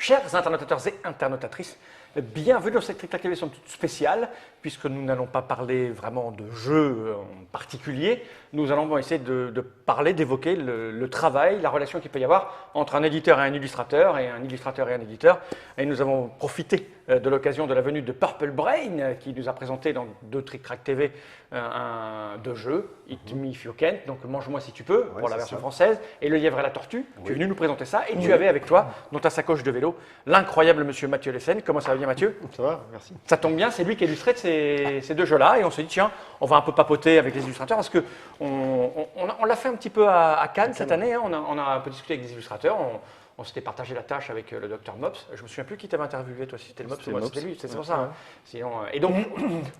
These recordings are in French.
Chers internautateurs et internautatrices, bienvenue dans cette Clic-Clac émission toute spéciale, puisque nous n'allons pas parler vraiment de jeux en particulier. Nous allons essayer de parler, d'évoquer le travail, la relation qu'il peut y avoir entre un éditeur et un illustrateur, et un illustrateur et un éditeur. Et nous avons profité de l'occasion de la venue de Purple Brain, qui nous a présenté dans deux Clic-Clac TV deux jeux, Hit Me If You Can, donc Mange-moi si tu peux, pour la version française, et Le Lièvre et la Tortue. Tu es venu nous présenter ça, et tu avais avec toi, dans ta sacoche de vélo, l'incroyable monsieur Mathieu Lessen. Comment ça va bien, Mathieu? Ça va, merci. Ça tombe bien, c'est lui qui a illustré ces deux jeux-là, et on s'est dit, tiens, on va un peu papoter avec les illustrateurs, parce qu'on l'a fait un petit peu à Cannes cette année, hein. On a un peu discuté avec des illustrateurs, on s'était partagé la tâche avec le docteur Mops. Je me souviens plus qui t'avait interviewé, toi, si c'était le Mops ou moi, c'était lui, c'est pour ça. Hein. Sinon, et donc,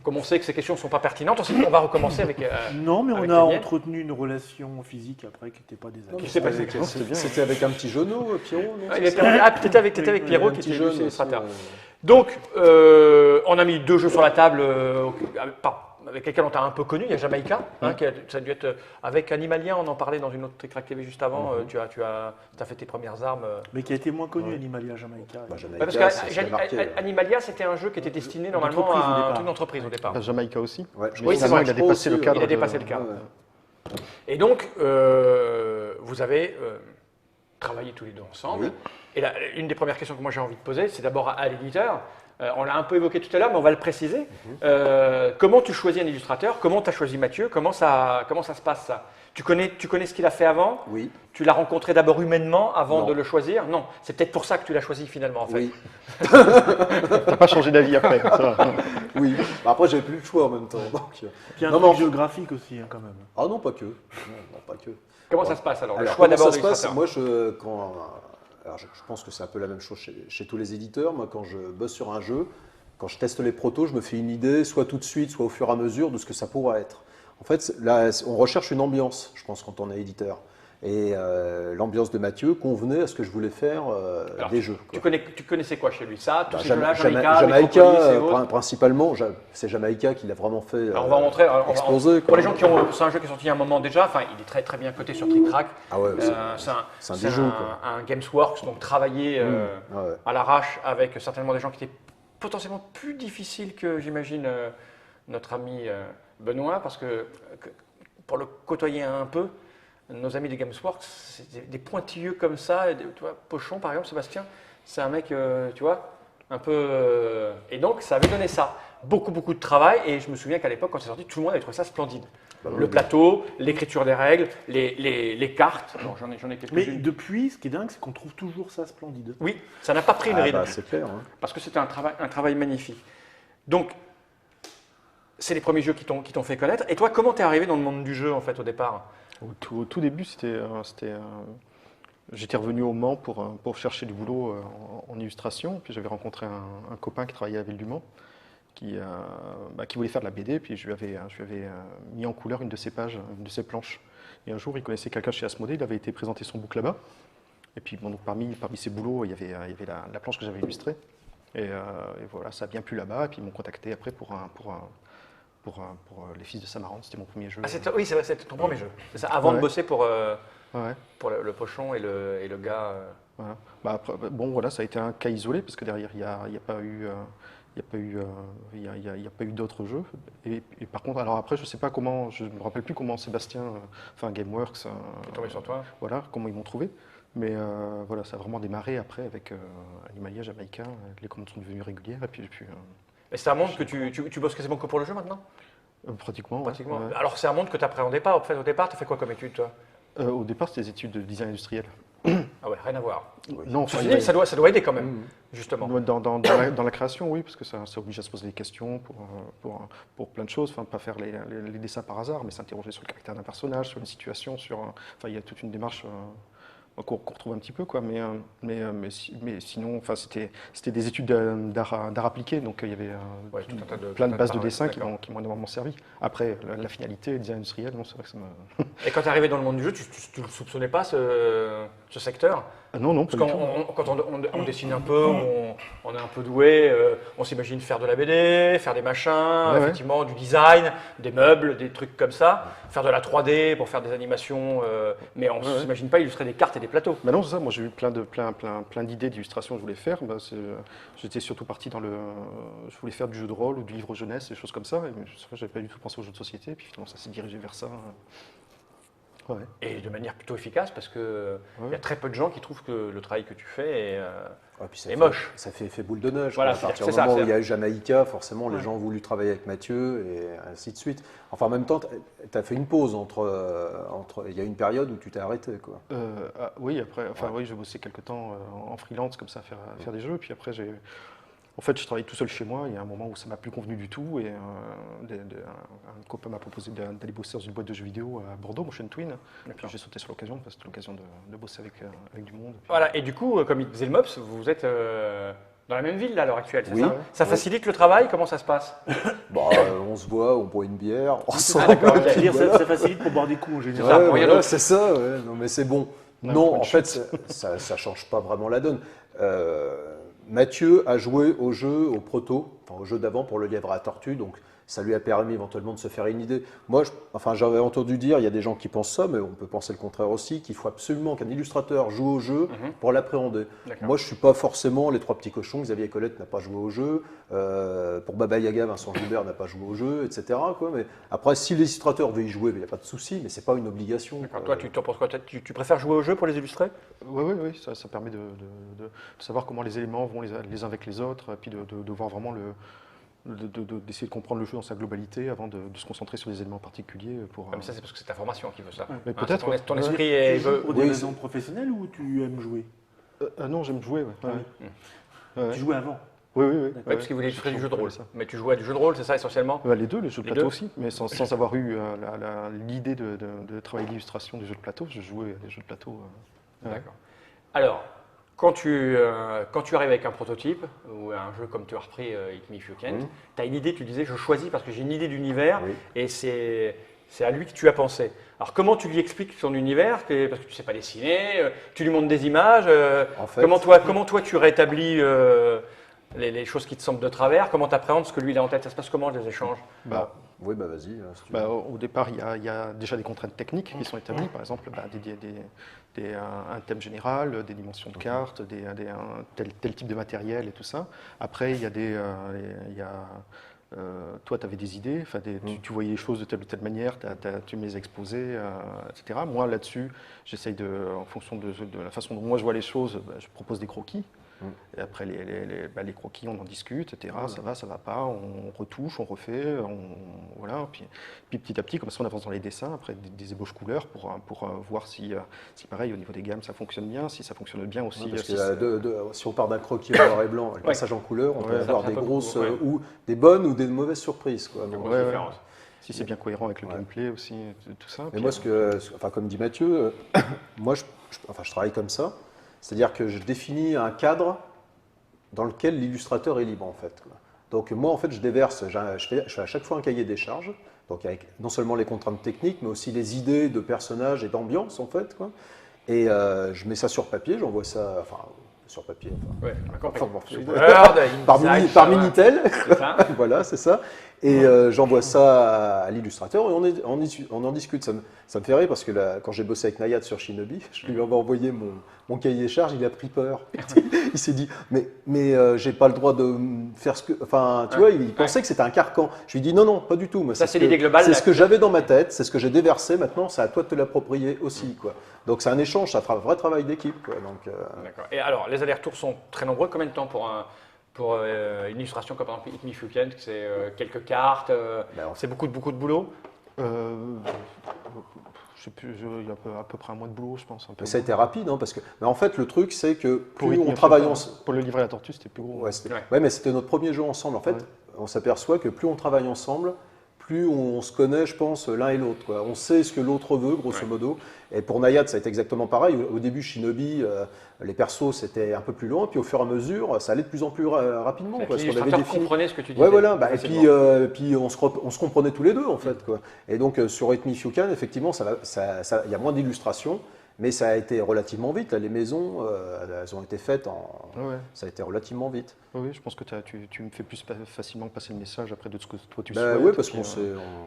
comme on sait que ces questions ne sont pas pertinentes, on va recommencer avec. Non, mais on a entretenu une relation physique après qui n'était pas désagréable. C'était avec un petit genou, Pierrot, non? T'étais avec Pierrot, qui était illustrateur. Donc, on a mis deux jeux sur la table avec lesquels on t'a un peu connu. Il y a Jamaïca, ça a dû être avec Animalia, on en parlait dans une autre Clic-Clac TV juste avant. Tu as fait tes premières armes. Mais qui a été moins connu, Animalia, Jamaïca. Parce qu'Animalia, c'était un jeu qui était destiné normalement à une entreprise au départ. Jamaïca aussi. Oui, c'est vrai. Il a dépassé le cadre. Il a dépassé le cadre. Et donc, vous avez travaillé tous les deux ensemble. Et là, une des premières questions que moi j'ai envie de poser, c'est d'abord à l'éditeur. On l'a un peu évoqué tout à l'heure, mais on va le préciser. Comment tu choisis un illustrateur? Comment tu as choisi Mathieu? Comment ça se passe ça? Tu connais ce qu'il a fait avant? Oui. Tu l'as rencontré d'abord humainement avant de le choisir? Non, c'est peut-être pour ça que tu l'as choisi finalement en fait. Oui. T'as pas changé d'avis après, ça va. Oui. Bah après, j'avais plus le choix en même temps. Donc, Puis un truc géographique aussi, hein, quand même. Ah non, pas que. Non, pas que. Comment ça se passe alors? Le Alors, choix comment d'abord ça de se passe? l'illustrateur. Alors, je pense que c'est un peu la même chose chez tous les éditeurs. Moi, quand je bosse sur un jeu, quand je teste les protos, je me fais une idée, soit tout de suite, soit au fur et à mesure, de ce que ça pourra être. En fait, là, on recherche une ambiance, je pense, quand on est éditeur. Et l'ambiance de Mathieu convenait à ce que je voulais faire des jeux. Tu connaissais quoi chez lui? Ça, tous ces Jamaïca, jeux-là, Jamaïca, principalement, c'est Jamaïca qui l'a vraiment fait on va montrer. exploser. Pour les gens c'est un jeu qui est sorti il y a un moment déjà. Enfin, il est très très bien coté sur Clic-Clac. Ah ouais, c'est un Gamesworks, donc travaillé à l'arrache avec certainement des gens qui étaient potentiellement plus difficiles que j'imagine notre ami Benoît, parce que pour le côtoyer un peu, nos amis de Gamesworks, c'est des pointilleux comme ça. Tu vois, Pochon, par exemple, Sébastien, c'est un mec, tu vois, un peu. Et donc, ça avait donné ça. Beaucoup de travail. Et je me souviens qu'à l'époque, quand c'est sorti, tout le monde avait trouvé ça splendide. Le plateau, l'écriture des règles, les cartes. Bon, j'en ai quelques-unes. Mais depuis, ce qui est dingue, c'est qu'on trouve toujours ça splendide. Oui, ça n'a pas pris une ride. C'est clair. Hein. Parce que c'était un travail magnifique. Donc, c'est les premiers jeux qui t'ont fait connaître. Et toi, comment t'es arrivé dans le monde du jeu, en fait, au départ? Au tout début, j'étais revenu au Mans pour chercher du boulot en illustration. Puis j'avais rencontré un copain qui travaillait à la ville du Mans, qui voulait faire de la BD. Puis je lui avais mis en couleur une de ses pages, une de ses planches. Et un jour, il connaissait quelqu'un chez Asmodée, il avait été présenter son book là-bas. Et puis bon, donc, parmi ses boulots, il y avait la planche que j'avais illustrée. Et voilà, ça a bien plu là-bas. Et puis ils m'ont contacté après pour Les Fils de Samarande, c'était mon premier jeu. Oui, c'est vrai, c'était ton premier jeu. C'est ça, avant de bosser pour le Pochon et le gars. Voilà. Après, bon, voilà, ça a été un cas isolé parce que derrière, il n'y a pas eu d'autres jeux. Et par contre, alors après, je ne sais pas comment, je ne me rappelle plus comment Sébastien, Gameworks, est tombé sur toi. Voilà, comment ils m'ont trouvé. Mais voilà, ça a vraiment démarré après avec Animalia, Jamaïca, les commandes sont devenues régulières. Et puis et c'est un monde que tu bosses quasiment que pour le jeu maintenant? Pratiquement. Ouais. Alors c'est un monde que tu n'appréhendais pas. En fait, au départ, tu as fait quoi comme étude, toi? Au départ, c'était des études de design industriel. Ah ouais, rien à voir. Non, ça doit aider quand même, justement. Dans la création, oui, parce que ça oblige à se poser des questions pour plein de choses. Enfin, pas faire les dessins par hasard, mais s'interroger sur le caractère d'un personnage, sur une situation, il y a toute une démarche qu'on retrouve un petit peu, quoi. Mais sinon, enfin, c'était des études d'art appliqué, donc il y avait plein de bases de dessin qui m'ont énormément servi. Après, la finalité, le design industriel, non, c'est vrai que ça me... Et quand tu es arrivé dans le monde du jeu, tu ne soupçonnais pas ce secteur? Non, non, Parce pas du tout. quand on dessine un peu, on est un peu doué, on s'imagine faire de la BD, faire des machins, Ouais. effectivement, du design, des meubles, des trucs comme ça, faire de la 3D pour faire des animations, mais on ne Ouais. s'imagine pas illustrer des cartes et des plateaux. Bah non, c'est ça. Moi, j'ai eu plein d'idées d'illustrations que je voulais faire. Bah, j'étais surtout parti dans le. Je voulais faire du jeu de rôle ou du livre jeunesse, des choses comme ça. Et je n'avais pas du tout pensé aux jeux de société. Et puis finalement, ça s'est dirigé vers ça. Ouais. Et de manière plutôt efficace, parce qu'il y a très peu de gens qui trouvent que le travail que tu fais est, Ouais, puis ça est fait- moche. Ça fait effet boule de neige. Voilà, quoi. À partir c'est du ça, moment où c'est- il y a eu Jamaïca, forcément, les Ouais. gens ont voulu travailler avec Mathieu et ainsi de suite. Enfin, en même temps, tu as fait une pause il y a une période où tu t'es arrêté. Quoi. Oui, après, enfin, oui, j'ai bossé quelques temps en freelance comme ça, à faire des jeux. Puis après, en fait, je travaillais tout seul chez moi. Il y a un moment où ça m'a plus convenu du tout. Et un copain m'a proposé d'aller bosser dans une boîte de jeux vidéo à Bordeaux, Motion Twin. Et puis j'ai sauté sur l'occasion, parce que c'était l'occasion de bosser avec du monde. Voilà, et du coup, comme il disait le Mops, vous êtes dans la même ville là, à l'heure actuelle, c'est Oui. ça? Ça Oui. facilite le travail? Comment ça se passe? Bah, on se voit, on boit une bière, ensemble. Ah, d'accord, ok. C'est-à-dire, Puis voilà. ça facilite pour boire des coups en ça, général. bon, rien Voilà, d'autre. c'est ça, ouais. Non, mais c'est bon. Non, Non, point de en fait, ça ne change pas vraiment la donne. Mathieu a joué au jeu, au proto, enfin au jeu d'avant pour le lièvre à la tortue, donc ça lui a permis éventuellement de se faire une idée. Moi, j'avais entendu dire, il y a des gens qui pensent ça, mais on peut penser le contraire aussi, qu'il faut absolument qu'un illustrateur joue au jeu pour l'appréhender. D'accord. Moi, je ne suis pas forcément les trois petits cochons. Xavier Colette n'a pas joué au jeu. Pour Baba Yaga, Vincent Gilbert n'a pas joué au jeu, etc. quoi. Mais après, si l'illustrateur veut y jouer, il n'y a pas de souci, mais ce n'est pas une obligation. D'accord. quoi. Toi, tu t'en penses quoi? Tu préfères jouer au jeu pour les illustrer? Oui, ça permet de savoir comment les éléments vont les uns avec les autres, et puis de voir vraiment d'essayer de comprendre le jeu dans sa globalité avant de se concentrer sur des éléments particuliers pour. Mais ça, c'est parce que c'est ta formation qui veut ça. Mais Hein, peut-être, c'est ouais. ton Ouais. esprit Tu joues veut. pour des Oui, raisons professionnelles ou tu aimes jouer? Non, j'aime jouer. Ouais. Ah Ouais. oui. Ouais. Tu jouais avant? Oui. Oui, parce qu'il voulait illustrer du jeu de rôle. Ça. Mais tu jouais à du jeu de rôle, c'est ça essentiellement? Les deux, les jeux de Les plateau deux aussi, mais sans avoir eu l'idée de travailler l'illustration des jeux de plateau, je jouais à des jeux de plateau. Ouais. D'accord. Alors, quand tu arrives avec un prototype ou un jeu comme tu as repris Hit Me If You Can, tu as une idée, tu disais je choisis parce que j'ai une idée d'univers Oui. et c'est à lui que tu as pensé. Alors comment tu lui expliques ton univers? Parce que tu ne sais pas dessiner, tu lui montres des images. En fait- comment toi tu rétablis les choses qui te semblent de travers? Comment tu appréhendes ce que lui il a en tête? Ça se passe comment les échanges? Oui, bah vas-y. Si tu veux. Au départ, il y a déjà des contraintes techniques qui sont établies, par exemple un thème général, des dimensions de cartes, tel type de matériel et tout ça. Après, il y a toi, tu avais des idées, tu voyais les choses de telle ou telle manière, tu me les exposais, etc. Moi, là-dessus, j'essaye en fonction de la façon dont moi je vois les choses, je propose des croquis. Et après, les croquis, on en discute, etc. Ça va pas, on retouche, on refait, voilà. Puis petit à petit, comme ça, on avance dans les dessins, après des ébauches couleurs pour voir si pareil, au niveau des gammes, ça fonctionne bien, si ça fonctionne bien aussi. Parce si que, si on part d'un croquis en noir et blanc, le passage en couleur, on peut Ouais, avoir ça, des c'est un peu grosses beaucoup, ouais. ou des bonnes ou des mauvaises surprises. Quoi. Donc, Ouais, ouais. Différence. si c'est bien cohérent avec le gameplay aussi, tout ça. Mais Puis, moi, comme dit Mathieu, moi, je travaille comme ça. C'est-à-dire que je définis un cadre dans lequel l'illustrateur est libre, en fait. Quoi. Donc, moi, en fait, je déverse, je fais à chaque fois un cahier des charges, donc avec non seulement les contraintes techniques, mais aussi les idées de personnages et d'ambiance, en fait. Quoi. Et je mets ça sur papier, j'envoie ça, sur papier, Ouais, d'accord. Enfin, bon, Sur je- Word, par InDesign, Minitel. c'est ça. Voilà, c'est ça. Et j'envoie ça à l'illustrateur et on en discute. Ça me fait rire parce que quand j'ai bossé avec Nayad sur Shinobi, je lui avais envoyé mon cahier des charges, il a pris peur. Il s'est dit, mais j'ai pas le droit de faire ce que. Enfin, tu vois, il pensait que c'était un carcan. Je lui ai dit, non, pas du tout. Moi, Ça, c'est l'idée globale, C'est là. ce que j'avais dans ma tête, c'est ce que j'ai déversé. Maintenant, c'est à toi de te l'approprier aussi. Quoi. Donc, c'est un échange, ça fera un vrai travail d'équipe. Quoi. Donc, D'accord. Et alors, les allers-retours sont très nombreux. Combien de temps pour une illustration comme par exemple Hit Me If You Can, c'est quelques cartes, c'est beaucoup de boulot? je sais plus, il y a à peu près un mois de boulot, je pense. Un peu mais ça a été rapide, hein, parce que. Mais en fait, le truc, c'est que Pour plus Hit Me on If travaille You Can, ensemble. pour le livret à la tortue, c'était plus gros. Ouais, Ouais. ouais, mais c'était notre premier jeu ensemble. En fait, Ouais. on s'aperçoit que plus on travaille ensemble, plus on se connaît, je pense, l'un et l'autre. Quoi. On sait ce que l'autre veut, grosso Ouais. modo. Et pour Nayad, ça a été exactement pareil. Au début, Shinobi, les persos, c'était un peu plus loin. Puis au fur et à mesure, ça allait de plus en plus rapidement. Parce qu'on avait L'illustrateur défini. comprenait ce que tu disais. Ouais, voilà. Et facilement. puis on se comprenait tous les deux, en fait. Quoi. Et donc, sur Hit Me If You Can, effectivement, il y a moins d'illustrations. Mais ça a été relativement vite. Là, les maisons, elles ont été faites ça a été relativement vite. Oui, je pense que tu me fais plus facilement passer le message après de ce que toi tu Bah, souhaites. oui, parce qu'on puis,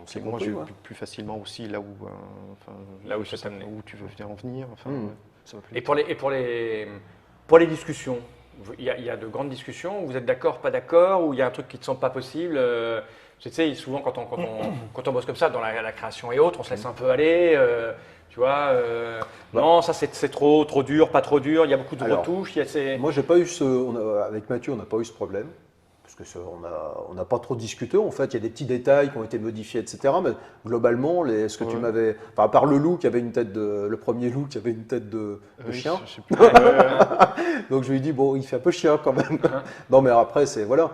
s'est moi, compris. j'ai ouais. plus facilement aussi là où, Là où ça t'amène. où tu veux en venir. Enfin, ça va plus Et vite. pour les discussions, il y a de grandes discussions, vous êtes d'accord, pas d'accord, ou il y a un truc qui ne te semble pas possible tu sais, souvent quand on bosse comme ça, dans la création et autres, on se laisse un peu aller, tu vois, non, ça c'est trop dur, pas trop dur, il y a beaucoup de Alors, retouches, Moi, j'ai pas eu avec Mathieu, on n'a pas eu ce problème. Parce qu'on n'a pas trop discuté. En fait, il y a des petits détails qui ont été modifiés, etc. Mais globalement, ce que tu m'avais. Enfin, à part le loup qui avait une tête le premier loup qui avait une tête de chien. Je sais plus. Donc je lui ai dit, bon, il fait un peu chien quand même. Non, mais après, c'est. Voilà.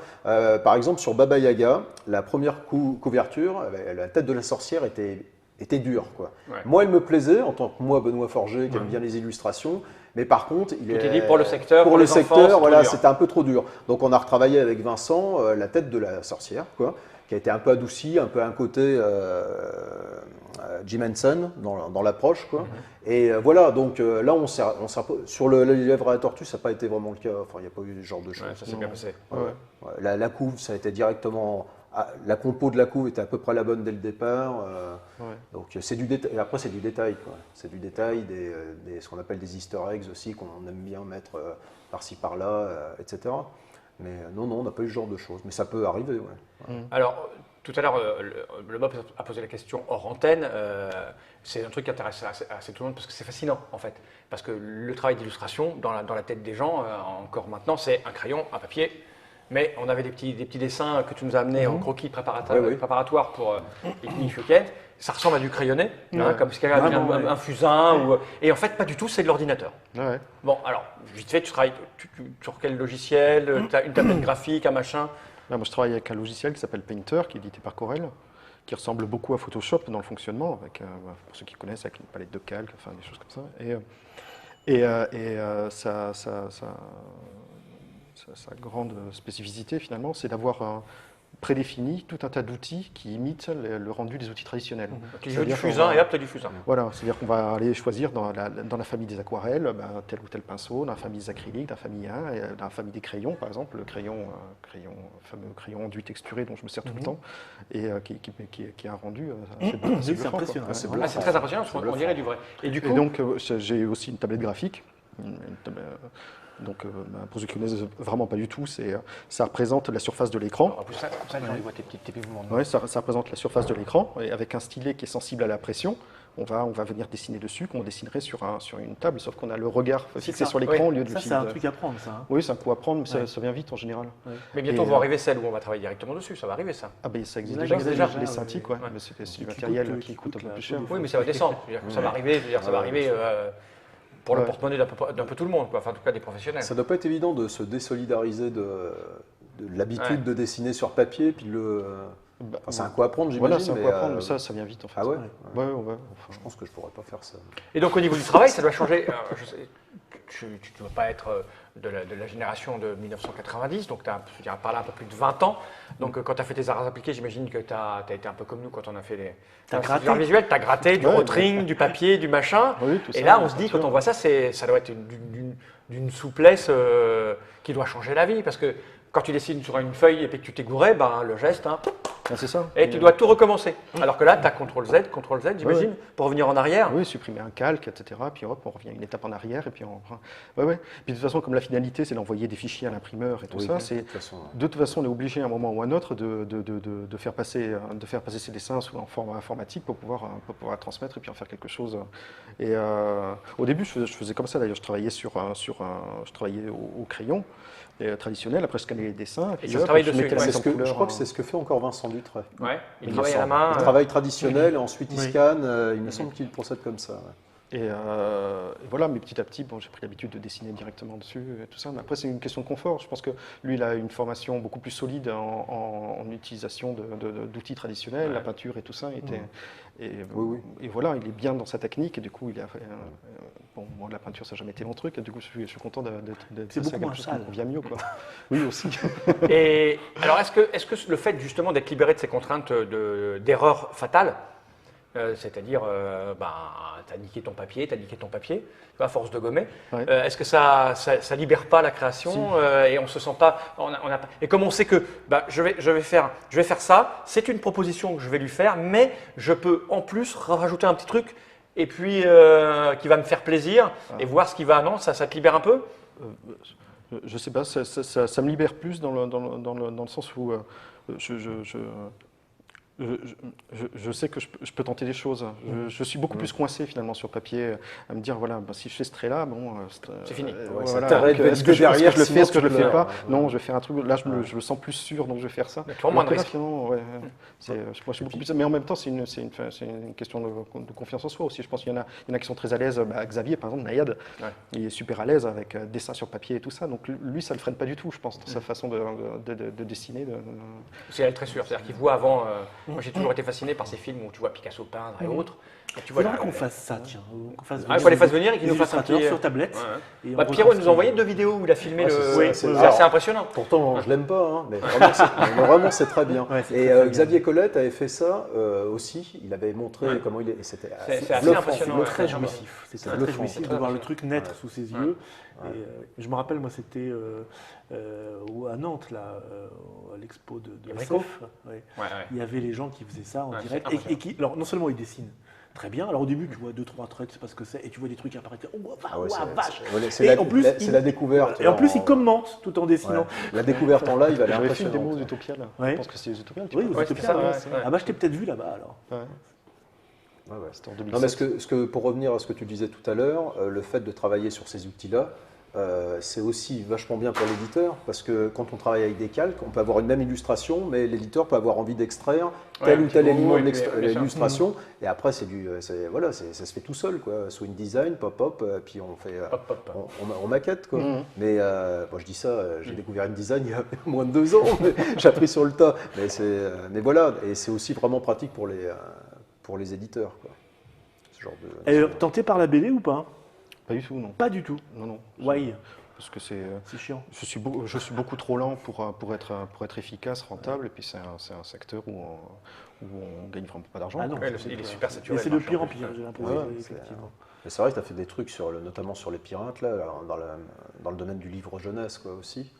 Par exemple, sur Baba Yaga, la première couverture, la tête de la sorcière était dure, quoi. Ouais. Moi, elle me plaisait, en tant que moi, Benoît Forger, qui aime bien les illustrations. Mais par contre, Tu t'es dit pour le secteur, pour les le enfants, secteur, c'est voilà, trop dur. c'était un peu trop dur. Donc on a retravaillé avec Vincent la tête de la sorcière, quoi, qui a été un peu adoucie, un peu un côté Jim Henson dans l'approche, quoi. Et voilà, donc là sur le lièvre à la tortue, ça n'a pas été vraiment le cas. Enfin, il n'y a pas eu ce genre de choses. Ouais, ça s'est bien passé. Ouais. Ouais. La couve, ça a été directement. La compo de la couve était à peu près la bonne dès le départ. Donc c'est du détail. Et après, c'est du détail, quoi. C'est du détail, ce qu'on appelle des Easter eggs aussi, qu'on aime bien mettre par-ci par-là, etc. Mais non, on n'a pas eu ce genre de choses. Mais ça peut arriver, ouais. Alors, tout à l'heure, le Bob a posé la question hors antenne. C'est un truc qui intéresse assez tout le monde parce que c'est fascinant, en fait. Parce que le travail d'illustration, dans la tête des gens, encore maintenant, c'est un crayon, un papier. Mais on avait des petits dessins que tu nous as amenés en croquis préparatoire pour Picnic Weekend. Ça ressemble à du crayonné, comme si quelqu'un avait un fusain. Et en fait, pas du tout, c'est de l'ordinateur. Ouais. Bon, alors, vite fait, tu travailles sur quel logiciel? Tu as une tablette graphique, un machin? Là, moi, je travaille avec un logiciel qui s'appelle Painter, qui est édité par Corel, qui ressemble beaucoup à Photoshop dans le fonctionnement, avec, pour ceux qui connaissent, avec une palette de calque, enfin des choses comme ça. Sa grande spécificité, finalement, c'est d'avoir prédéfini tout un tas d'outils qui imitent le rendu des outils traditionnels. Tu veux du fusain et hop, tu as du fusain. Voilà, c'est-à-dire qu'on va aller choisir dans la famille des aquarelles tel ou tel pinceau, dans la famille des acryliques, dans la famille 1, et dans la famille des crayons, par exemple, le fameux crayon enduit texturé dont je me sers tout le temps, et qui a un rendu C'est bluffant, quoi. impressionnant. C'est Ah, c'est très impressionnant, parce qu'on dirait du vrai. Et du coup, Et donc, j'ai aussi une tablette graphique. Donc, pour ceux qui ne connaissent vraiment pas du tout, ça représente la surface de l'écran. en plus, ça, comme ça, les gens ils voient tes petits mouvements. Ouais, ça représente la surface de l'écran, et avec un stylet qui est sensible à la pression, on va venir dessiner dessus, comme on dessinerait sur une table, sauf qu'on a le regard fixé sur l'écran au lieu de Ça, c'est un truc à prendre, ça. Oui, c'est un coup à prendre, mais ça vient vite en général. Mais bientôt, Et, va arriver celle où on va travailler directement dessus, ça va arriver ça. Ah ben ça existe Ça déjà, existe déjà, les Cintiq, ouais. ouais. Mais c'est du Qui matériel coûte- qui qui coûte un coûte peu la plus cher. peau du Oui, mais ça va descendre. Je veux dire que ça va arriver, ça va arriver pour le porte-monnaie d'un peu tout le monde, quoi. Enfin en tout cas des professionnels. Ça ne doit pas être évident de se désolidariser de l'habitude de dessiner sur papier, puis enfin, c'est un coup à prendre, j'imagine. Voilà, c'est un coup à prendre, mais ça vient vite en fait. Ah ouais, Ouais. Je pense que je pourrais pas faire ça. Et donc au niveau du travail, ça doit changer. Je sais, tu ne dois pas être de la génération de 1990, donc tu as par là un peu plus de 20 ans. Donc quand tu as fait tes arts appliqués, j'imagine que tu as été un peu comme nous quand on a fait T'as gratté. arts visuels, tu as gratté du rotring, du papier, du machin. Oui, tout Et ça, là, on bien se dit, sûr. quand on voit ça, ça doit être d'une souplesse qui doit changer la vie. Parce que quand tu dessines sur une feuille et puis que tu t'es gouré, ben, le geste, Ah, c'est ça. et tu dois tout recommencer. Alors que là, tu as CTRL-Z, j'imagine, pour revenir en arrière. Oui, supprimer un calque, etc. Puis hop, on revient une étape en arrière et puis on reprend. Ouais. Puis de toute façon, comme la finalité, c'est d'envoyer des fichiers à l'imprimeur et tout ça, de toute façon, on est obligé à un moment ou à un autre de faire passer ces dessins sous un format informatique pour pouvoir transmettre et puis en faire quelque chose. Et au début, je faisais comme ça. D'ailleurs, je travaillais je travaillais au crayon traditionnel. Après, je scannais les dessins. Et puis tu hop, travailles je dessus, mettais ouais. la mise en couleur, Je crois que c'est ce que fait encore Vincent Dutray. Ouais, il me travaille à la semble. main. Il travaille traditionnel, et ensuite il Oui. scanne. Il me semble qu'il procède comme ça. Ouais. Et voilà, mais petit à petit, j'ai pris l'habitude de dessiner directement dessus et tout ça. Mais après, c'est une question de confort. Je pense que lui, il a une formation beaucoup plus solide en utilisation d'outils traditionnels, la peinture et tout ça. Et voilà, il est bien dans sa technique. Et du coup, il a fait. Bon, moi, la peinture, ça n'a jamais été mon truc. Et du coup, je suis content d'être C'est beaucoup à moins quelque chose sale. qui me convient mieux, quoi. Oui, aussi. Et alors, est-ce que le fait justement d'être libéré de ces contraintes d'erreurs fatales, C'est-à-dire, tu as niqué ton papier, à force de gommer. Ouais. Est-ce que ça libère pas la création et on se sent pas, et comme on sait que je vais faire ça, c'est une proposition que je vais lui faire, mais je peux en plus rajouter un petit truc et puis qui va me faire plaisir et voir ce qui va. Non, ça te libère un peu? Je sais pas, ça me libère plus dans le sens où je sais que je peux tenter des choses. Je suis beaucoup plus coincé finalement sur papier, à me dire voilà, si je fais ce trait-là, c'est fini. Voilà, est-ce que je le fais, est-ce que je le fais pas? Non, je vais faire un truc. Là, je me sens plus sûr, donc je vais faire ça. Tu moins de risque. Moi, je suis beaucoup plus. Mais en même temps, c'est une question de confiance en soi aussi. Je pense qu'il y en a qui sont très à l'aise. Xavier, par exemple, Nayad, il est super à l'aise avec dessin sur papier et tout ça. Donc lui, ça le freine pas du tout, je pense, dans sa façon de dessiner. C'est elle très sûr. C'est-à-dire qu'il voit avant. Moi, j'ai toujours été fasciné par ces films où tu vois Picasso peindre et autres. Il faudra qu'on fasse ça, tiens. Il faut les fasse venir et qu'ils nous fassent un petit... sur tablette. Pierrot nous a envoyé 2 vidéos où il a filmé c'est assez impressionnant. Pourtant, je l'aime pas, mais vraiment, c'est très bien. Et Xavier Colette avait fait ça aussi. Il avait montré comment il est. C'était assez impressionnant. Très jouissif. C'était très jouissif de voir le truc naître sous ses yeux. Et je me rappelle, moi, c'était à Nantes, là, à l'expo de SF. Il y avait les gens qui faisaient ça en direct et qui, alors, non seulement ils dessinent très bien, alors au début tu vois 2-3 traits, tu sais pas ce que c'est, et tu vois des trucs apparaître, vache. C'est la découverte. Et en plus ils commentent tout en dessinant. La découverte en live, elle est J'avais fait une impressionnante. démo d'Utopia là. Je pense que c'est Utopia. Oui, Utopia. Je t'ai peut-être vu là-bas alors. C'était en 2007. Non, mais pour revenir à ce que tu disais tout à l'heure, le fait de travailler sur ces outils-là, c'est aussi vachement bien pour l'éditeur, parce que quand on travaille avec des calques, on peut avoir une même illustration, mais l'éditeur peut avoir envie d'extraire tel ou tel élément de l'illustration, et après ça se fait tout seul, quoi. Swing design, pop-up, puis on fait, on maquette, quoi. Mais je dis ça, j'ai découvert InDesign il y a moins de 2 ans, j'ai appris sur le tas, mais voilà, et c'est aussi vraiment pratique pour les éditeurs, quoi. Ce genre de. Tenté par la BD ou pas? Pas du tout, non. Pas du tout. Non. Why? Parce que c'est chiant. Je suis beaucoup trop lent pour être efficace, rentable, et puis c'est un secteur où on gagne vraiment pas d'argent. Ah non, il est super saturé. Et c'est de pire en pire, j'ai l'impression. Mais c'est vrai que tu as fait des trucs notamment sur les pirates, là, dans le domaine du livre jeunesse, quoi, aussi.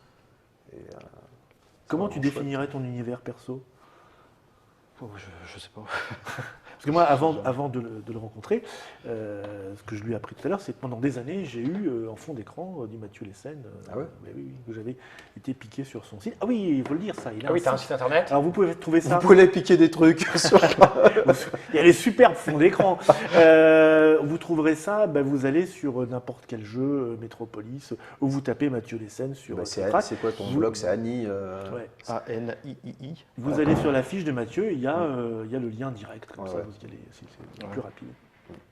Comment tu définirais ton univers perso? Je sais pas. Parce que moi, avant de le rencontrer, ce que je lui ai appris tout à l'heure, c'est que pendant des années, j'ai eu en fond d'écran du Mathieu Lessen, que j'avais été piqué sur son site. Ah oui, il faut le dire ça. Tu as un site internet. Alors vous pouvez trouver ça. Vous pouvez aller piquer des trucs. Il y a les superbes fonds d'écran. Vous trouverez ça, vous allez sur n'importe quel jeu, Metropolis, ou vous tapez Mathieu Lessen sur. C'est quoi ton blog? C'est Annie. A-N-I-I-I. Vous allez sur la fiche de Mathieu, il y a le lien direct, comme ça, c'est plus rapide.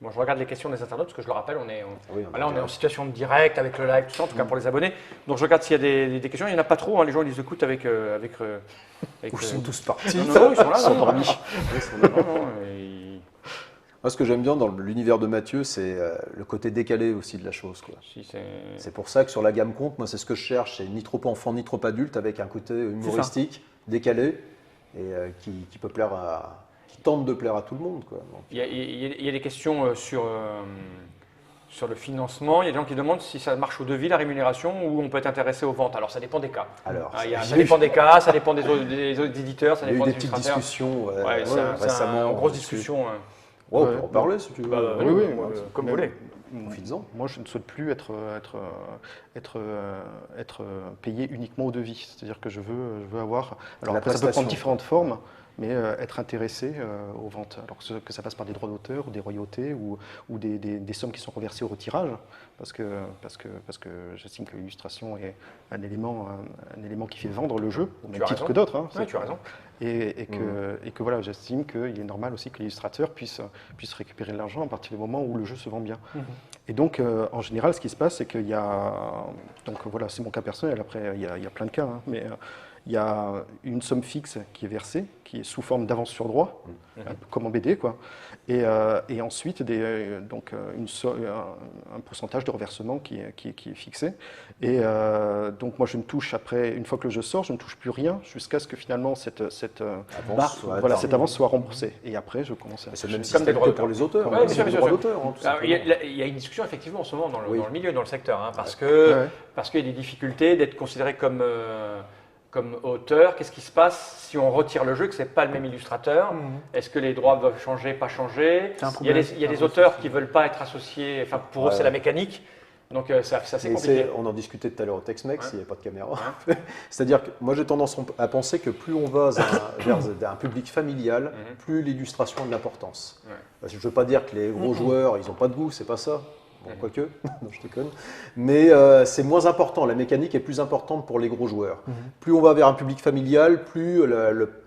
Bon, je regarde les questions des internautes, parce que je le rappelle, on est en situation de direct, avec le live, tout ça, en tout cas pour les abonnés. Donc je regarde s'il y a des questions, il n'y en a pas trop, les gens ils les écoutent avec ils sont tous partis. Non, ils sont là. Ils sont dormis. Moi, ce que j'aime bien dans l'univers de Mathieu, c'est le côté décalé aussi de la chose, quoi. C'est pour ça que sur la gamme compte, moi c'est ce que je cherche, c'est ni trop enfant ni trop adulte, avec un côté humoristique, décalé, et qui peut plaire qui tente de plaire à tout le monde, quoi. Donc, il y a des questions sur le financement. Il y a des gens qui demandent si ça marche au devis, la rémunération, ou on peut être intéressé aux ventes. Alors ça dépend des cas. Ça dépend des cas, ça dépend des autres éditeurs, ça dépend des petites discussions récemment. Une grosse discussion. On peut en parler si tu veux. Oui, comme vous voulez. Profites-en. Moi, je ne souhaite plus être payé uniquement au devis. C'est-à-dire que je veux avoir. Alors après, ça peut prendre différentes formes, mais être intéressé aux ventes. Alors que ça passe par des droits d'auteur, ou des royautés, ou des sommes qui sont reversées au retirage, parce que j'estime que l'illustration est un élément qui fait vendre le jeu, au même titre que d'autres. Hein, tu as raison. Et que voilà, j'estime qu'il est normal aussi que l'illustrateur puisse récupérer de l'argent à partir du moment où le jeu se vend bien. Et donc, en général, ce qui se passe, c'est qu'il y a... Donc voilà, c'est mon cas personnel, après, il y a plein de cas, hein, mais il y a une somme fixe qui est versée, qui est sous forme d'avance sur droit, comme en BD, quoi. Et ensuite, un pourcentage de reversement qui est fixé. Et donc, moi, je ne touche après, une fois que le jeu sort, je ne touche plus rien jusqu'à ce que finalement cette avance soit remboursée. Et après, je commence à... C'est le même système que pour les auteurs. Ouais, bien sûr. Il y a une discussion effectivement en ce moment dans le milieu, dans le secteur, hein, parce qu'il y a des difficultés d'être considéré comme auteur. Qu'est-ce qui se passe si on retire le jeu, que ce n'est pas le même illustrateur? Est-ce que les droits doivent changer, pas changer? Il y a des auteurs qui ne veulent pas être associés, enfin pour eux c'est la mécanique. Donc c'est assez compliqué. On en discutait tout à l'heure au Tex-Mex, il n'y avait pas de caméra. C'est-à-dire que moi j'ai tendance à penser que plus on va vers un public familial, plus l'illustration a de l'importance. Je ne veux pas dire que les gros joueurs, ils n'ont pas de goût, c'est pas ça. Bon, quoique, non, je déconne. Mais c'est moins important, la mécanique est plus importante pour les gros joueurs. Plus on va vers un public familial, plus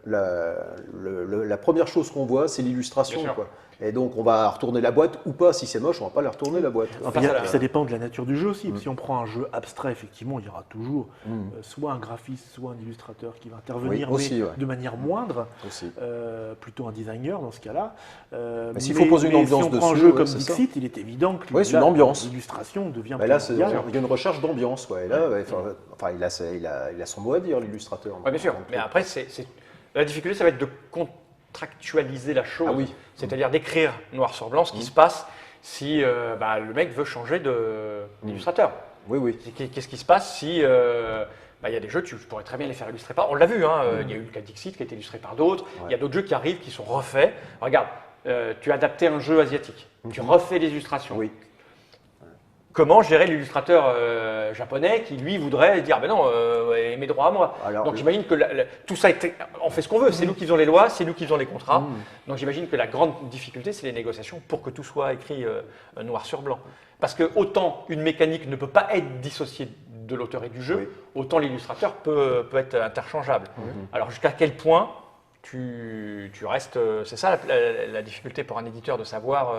la première chose qu'on voit, c'est l'illustration. Et donc on va retourner la boîte ou pas, si c'est moche, on ne va pas la retourner la boîte. Ça dépend de la nature du jeu aussi. Si on prend un jeu abstrait, effectivement, il y aura toujours soit un graphiste, soit un illustrateur qui va intervenir, de manière moindre, plutôt un designer dans ce cas-là. Mais s'il faut poser une ambiance si on prend un jeu comme Dixit, il est évident que l'illustration devient là, il y a une recherche d'ambiance. Et là, il a son mot à dire, l'illustrateur. Bien sûr, mais après, la difficulté, ça va être de contractualiser la chose, c'est-à-dire d'écrire noir sur blanc ce qui se passe si le mec veut changer d'illustrateur. Qu'est-ce qui se passe si il y a des jeux, tu pourrais très bien les faire illustrer par... On l'a vu, il y a eu le cas Dixit qui a été illustré par d'autres, il y a d'autres jeux qui arrivent, qui sont refaits. Regarde, tu as adapté un jeu asiatique, tu refais les illustrations. Comment gérer l'illustrateur japonais qui, lui, voudrait dire « ben non, mes droits à moi ». Donc j'imagine que tout ça, on fait ce qu'on veut, c'est nous qui faisons les lois, c'est nous qui faisons les contrats. Donc j'imagine que la grande difficulté, c'est les négociations pour que tout soit écrit noir sur blanc. Parce que autant une mécanique ne peut pas être dissociée de l'auteur et du jeu, autant l'illustrateur peut être interchangeable. Alors jusqu'à quel point tu restes... C'est ça la difficulté pour un éditeur de savoir...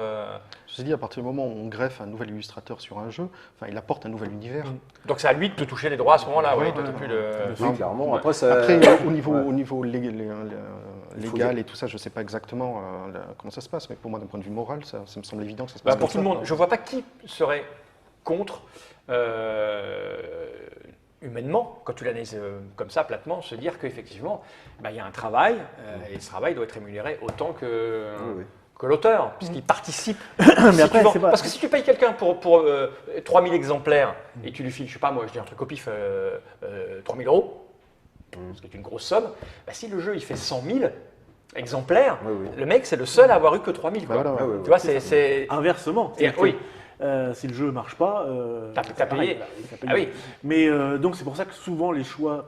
Ceci dit, à partir du moment où on greffe un nouvel illustrateur sur un jeu, il apporte un nouvel univers. Donc c'est à lui de te toucher les droits à ce moment-là. Clairement. Après, au niveau légal et tout ça, je ne sais pas exactement comment ça se passe, mais pour moi, d'un point de vue moral, ça me semble évident que ça se passe pour tout le monde, je ne vois pas qui serait contre... humainement, quand tu l'analyses comme ça, platement, se dire qu'effectivement, il y a un travail, et ce travail doit être rémunéré autant que l'auteur, puisqu'il participe. Mais après, parce que si tu payes quelqu'un pour 3000 exemplaires, et tu lui files, je sais pas moi, je dis un truc au pif, 3000 €, ce qui est une grosse somme, si le jeu il fait 100 000 exemplaires, le mec c'est le seul à avoir eu que 3000. Tu vois, c'est... Inversement. Si le jeu ne marche pas, t'as payé. Mais donc c'est pour ça que souvent les choix,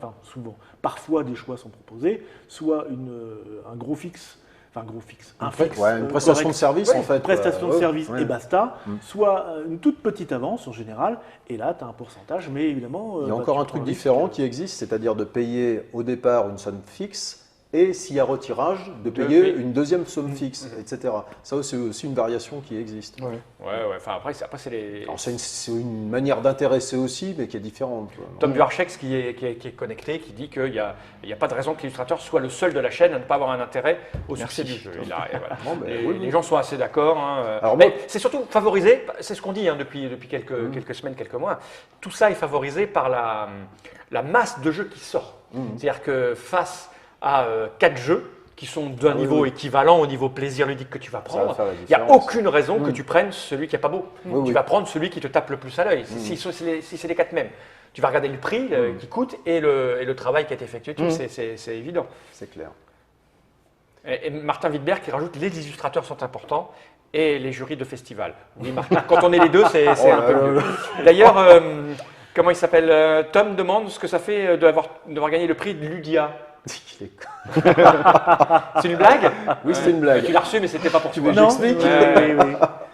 parfois des choix sont proposés, soit un gros fixe, une prestation de service en fait. Prestation de service et basta, soit une toute petite avance en général, et là tu as un pourcentage, mais évidemment... Il y a encore un truc différent qui existe, c'est-à-dire de payer au départ une somme fixe, et s'il y a retirage, de payer une deuxième somme fixe, etc. Ça, c'est aussi une variation qui existe. Après, c'est les... C'est une manière d'intéresser aussi, mais qui est différente. Tom Duarchex qui est connecté, qui dit qu'il n'y a pas de raison que l'illustrateur soit le seul de la chaîne à ne pas avoir un intérêt au succès du jeu. Les gens sont assez d'accord. Mais c'est surtout favorisé, c'est ce qu'on dit depuis quelques semaines, quelques mois, tout ça est favorisé par la masse de jeux qui sort. C'est-à-dire que face à 4 jeux qui sont d'un niveau équivalent au niveau plaisir ludique que tu vas prendre, il n'y a aucune raison que tu prennes celui qui n'est pas beau. Tu vas prendre celui qui te tape le plus à l'œil, si c'est les 4 mêmes. Tu vas regarder le prix qui coûte et le travail qui a été effectué, c'est évident. C'est clair. Et Martin Wittberg qui rajoute « les illustrateurs sont importants » et les jurys de festival. Oui, Martin, quand on est les deux, c'est un peu mieux. D'ailleurs, comment il s'appelle Tom demande ce que ça fait d'avoir gagné le prix de Ludia. C'est une blague? Oui, c'était une blague. Tu l'as reçu, mais c'était pas pour toi. J'explique. Oui.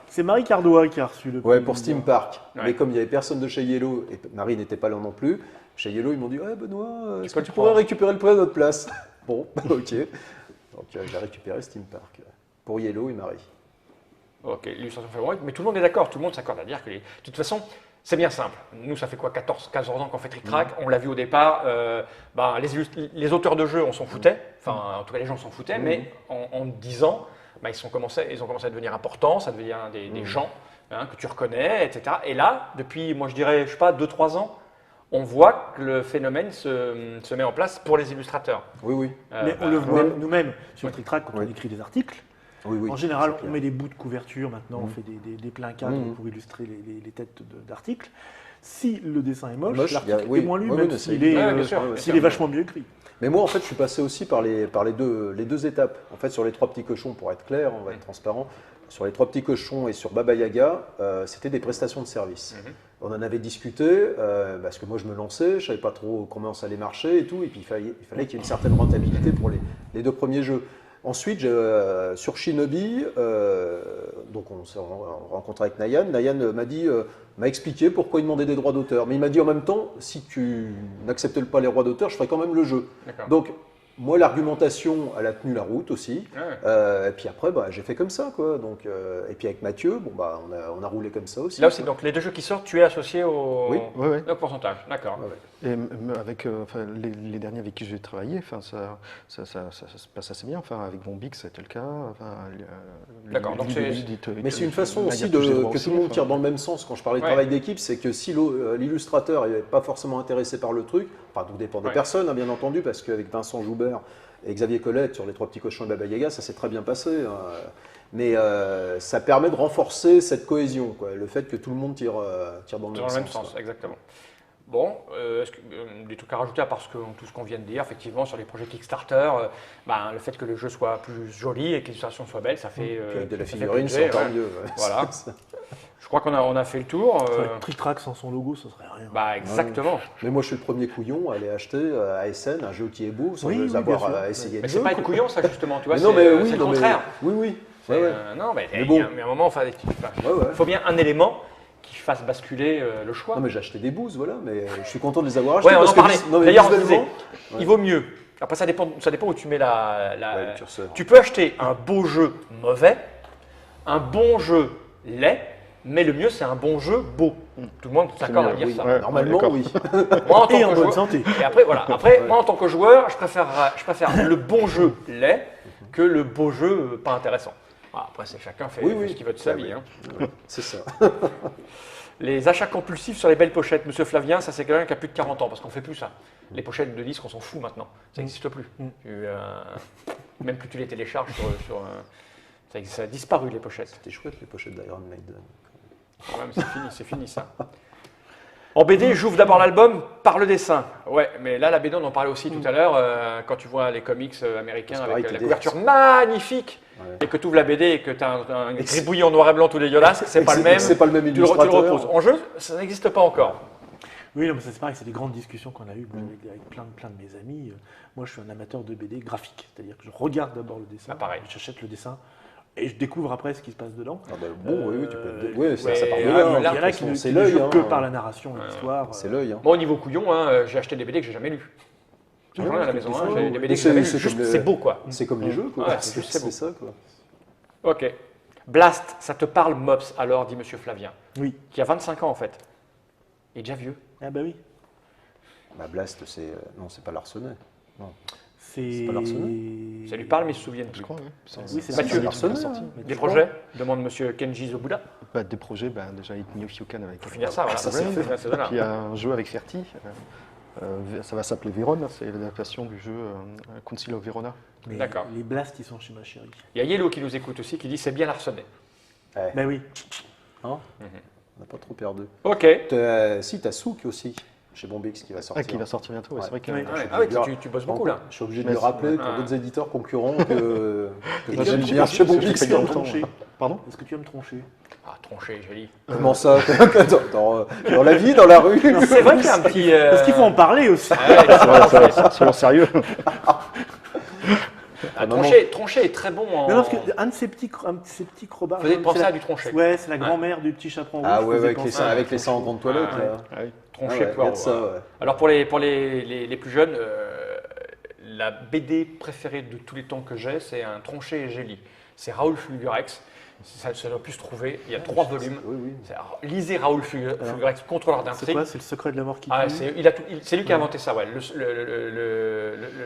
C'est Marie Cardois qui a reçu le prix. Pour Steam Park. Mais comme il n'y avait personne de chez Yellow, et Marie n'était pas là non plus, chez Yellow, ils m'ont dit Benoît, est-ce que tu pourrais récupérer le prix à notre place? Bon, ok. Donc j'ai récupéré Steam Park pour Yellow et Marie. Ok, l'illustration favorite, mais tout le monde est d'accord, tout le monde s'accorde à dire que de toute façon, C'est bien simple. Nous, ça fait quoi, 14 ans qu'on fait Trick Track. On l'a vu au départ. Les auteurs de jeux, on s'en foutait. Enfin, en tout cas, les gens s'en foutaient. Mais en 10 ans, ils ont commencé à devenir importants. Ça devient des gens que tu reconnais, etc. Et là, depuis, moi, je dirais, je sais pas, 2-3 ans, on voit que le phénomène se met en place pour les illustrateurs. Oui. Mais on le voit nous-mêmes sur Trick Track quand on écrit des articles. Oui, en général, on met des bouts de couverture. Maintenant, on fait des pleins cadres pour illustrer les têtes d'articles. Si le dessin est moche, l'article est moins lu, même s'il est vachement mieux écrit. Mais moi, en fait, je suis passé aussi par les deux étapes. En fait, sur les 3 petits cochons, pour être clair, on va être transparent, sur les 3 petits cochons et sur Baba Yaga, c'était des prestations de service. On en avait discuté, parce que moi, je me lançais, je ne savais pas trop comment ça allait marcher et tout, et puis il fallait qu'il y ait une certaine rentabilité pour les 2 premiers jeux. Ensuite, sur Shinobi, donc on s'est rencontré avec Nayan. Nayan m'a expliqué pourquoi il demandait des droits d'auteur. Mais il m'a dit en même temps, si tu n'acceptes pas les droits d'auteur, je ferai quand même le jeu. Donc, moi, l'argumentation, elle a tenu la route aussi. Et puis après, j'ai fait comme ça, quoi. Donc, et puis avec Mathieu, on a roulé comme ça aussi. Là aussi, donc les 2 jeux qui sortent, tu es associé au pourcentage. D'accord. Et avec les derniers avec qui j'ai travaillé, ça se passe assez bien. Enfin, avec Bombix, c'était le cas. D'accord. Donc mais c'est une façon aussi que tout le monde tire dans le même sens. Quand je parlais de travail d'équipe, c'est que si l'illustrateur n'est pas forcément intéressé par le truc, enfin, tout dépend des personnes, bien entendu, parce qu'avec Vincent Joubert et Xavier Colette sur les 3 petits cochons de Baba Yaga, ça s'est très bien passé. Mais ça permet de renforcer cette cohésion, quoi, le fait que tout le monde tire dans le même sens. Exactement. Bon, est-ce que, des trucs à rajouter à part tout ce qu'on vient de dire, effectivement, sur les projets Kickstarter, le fait que le jeu soit plus joli et que l'illustration soit belle, ça fait. Avec de la figurine, c'est encore mieux. Voilà. Je crois qu'on a fait le tour. Trick Track sans son logo, ça serait rien. Exactement. Mais moi, je suis le premier couillon à aller acheter à SN un jeu qui est beau sans avoir essayé de jeu. Mais c'est pas être couillon, ça, justement, tu vois, c'est le contraire. Oui. Non, mais à un moment, il faut bien un élément qui fasse basculer le choix. Non, mais j'ai acheté des bouses, voilà, mais je suis content de les avoir achetés. Ouais, on en parlait. D'ailleurs, on disait, il vaut mieux. Après, ça dépend où tu mets le curseur. Tu peux acheter un beau jeu mauvais, un bon jeu laid, mais le mieux, c'est un bon jeu beau. Tout le monde s'accorde à dire ça. Ouais, normalement, oui. Moi, en tant et en bonne bonne santé. Et après, moi, en tant que joueur, je préfère le bon jeu laid que le beau jeu pas intéressant. Après, chacun fait ce qu'il veut de sa vie. C'est ça. Les achats compulsifs sur les belles pochettes, Monsieur Flavien, ça c'est quelqu'un qui a plus de 40 ans, parce qu'on ne fait plus ça. Les pochettes de disques, on s'en fout maintenant. Ça n'existe plus. Même plus tu les télécharges ça a disparu, les pochettes. C'était chouette, les pochettes d'Iron Maiden. C'est fini ça. En BD, j'ouvre d'abord l'album par le dessin. Ouais, mais là, la BD, on en parlait aussi tout à l'heure, quand tu vois les comics américains avec la couverture magnifique, et que tu ouvres la BD et que tu as un gribouillis en noir et blanc tout dégueulasse, c'est pas le même. C'est pas le même illustrateur. Tu le reposes. En jeu, ça n'existe pas encore. Oui, non, mais c'est pareil, c'est des grandes discussions qu'on a eues avec plein de mes amis. Moi, je suis un amateur de BD graphique, c'est-à-dire que je regarde d'abord le dessin, j'achète le dessin, et je découvre après ce qui se passe dedans. Ça part de là. Il y en a qui ne jouent que par la narration et l'histoire. C'est l'œil. Moi, au niveau couillon, j'ai acheté des BD que j'ai jamais lus. J'en ai à la maison, j'ai des BD que j'ai jamais lus. C'est beau, quoi. C'est comme les jeux, quoi. Ouais, c'est ça, quoi. Ok. Blast, ça te parle, Mops, alors, dit Monsieur Flavien. Oui. Qui a 25 ans, en fait. Il est déjà vieux. Ah bah oui. Blast, non, c'est pas Larsenet. Non. C'est pas Larsenet. Ça lui parle, mais il se souvient plus. Je crois, oui, c'est Mathieu, des projets demande Monsieur Kenji Zobuda. Des projets, déjà Itnio Hyukan avec. Faut finir ça, voilà. Ça, c'est fait. Puis il y a un jeu avec Ferti. Ça va s'appeler Véron, c'est l'adaptation du jeu Council of Verona. D'accord. Les blasts, ils sont chez ma chérie. Il y a Yellow qui nous écoute aussi, qui dit c'est bien Larsenet. Ben oui. On n'a pas trop perdu. Ok. Si, t'as Souk aussi, chez Bombix, qui va sortir. Qui va sortir bientôt, c'est vrai que... tu bosses beaucoup là. Je suis obligé de lui rappeler pour d'autres éditeurs concurrents que j'aime bien bien chez Bombix. Pardon ? Est-ce que tu aimes troncher ? Troncher, joli. Comment ça ? Dans la vie, dans la rue ? C'est vrai qu'il y a un petit... Parce qu'il faut en parler aussi. Soyons sérieux. Troncher est très bon en... Non, parce qu'un de ces petits crobards... Faisait penser à du Troncher. Ouais, c'est la grand-mère du petit chaperon rouge. Ah ouais, avec les seins en grande toilette, là. Troncher, poireau. Alors pour les plus jeunes, la BD préférée de tous les temps que j'ai, c'est un Tronchet et Gély. C'est Raoul Fulgurex. Ça doit plus se trouver. Il y a 3 volumes. Oui. Lisez Raoul Fulgurex, contrôleur d'intrigue. C'est quoi? C'est le secret de la mort qui tue? C'est lui qui a inventé ça, ouais.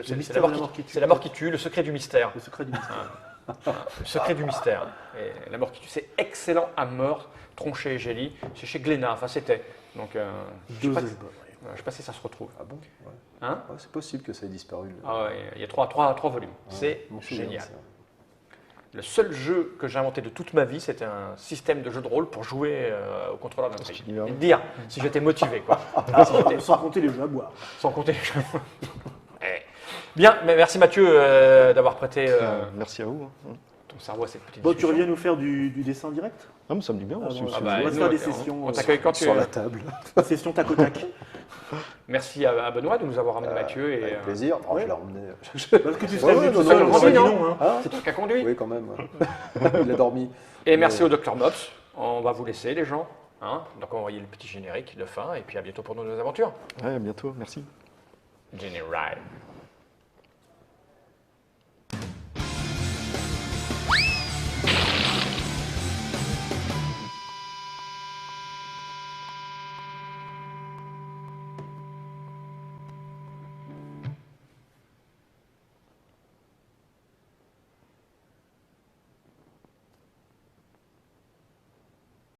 C'est la mort qui tue, le secret du mystère. Le secret du mystère. Le secret du mystère. Et la mort qui tue, c'est excellent à mort. Tronchet et Gély. C'est chez Glénat, enfin c'était. Donc, je ne sais pas si ça se retrouve. Ah bon? Hein? C'est possible que ça ait disparu. Ah ouais, il y a 3 volumes. C'est génial. Le seul jeu que j'ai inventé de toute ma vie, c'était un système de jeu de rôle pour jouer au contrôleur d'intrigue. Et dire si j'étais motivé, quoi. Sans compter les jeux à boire. Sans compter les jeux à boire. Bien, mais merci Mathieu d'avoir prêté merci à vous. ton cerveau à cette petite Bon, discussion. tu reviens nous faire du dessin direct? Ah, mais ça me dit bien. On bah, va se faire des sessions on t'accueille quand tu sur la table. des sessions tac au tac. Merci à Benoît de nous avoir ramené Mathieu. Et, Avec plaisir. Oh, je l'ai emmené. Parce que tu serais venu tout non, seul, non, on aurait dit non. non. c'est toi qui as conduit. Oui, quand même. Il a dormi. Et merci au Dr Mops. On va vous laisser les gens. Hein, donc on va envoyer le petit générique de fin et puis à bientôt pour nos aventures. Ouais, à bientôt. Merci. Général.